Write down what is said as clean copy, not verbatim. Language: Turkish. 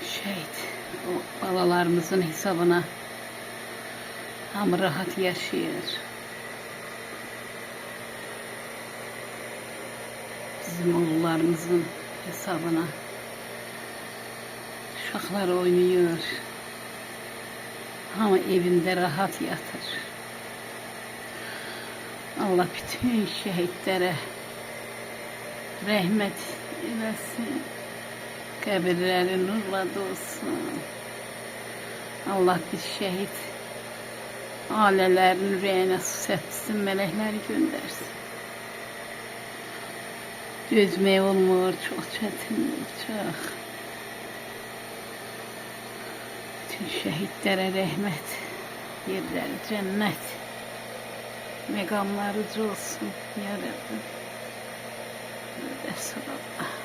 Şehit o balalarımızın hesabına ham rahat yaşayır. Bizim oğullarımızın hesabına uşaqlar oynuyor. Hamı evinde rahat yatır. Allah bütün şehitlere rahmet eylesin. Kabirleri nurla dolsun. Allah bir şehit ailelerin ürəyinə su səpsin, mələkləri göndersin. Dözmək olmur, çok çətindir, çok. Bütün şehitlere rahmet, yerleri cennet, mekamları olsun ya Rabbi. Resulallah.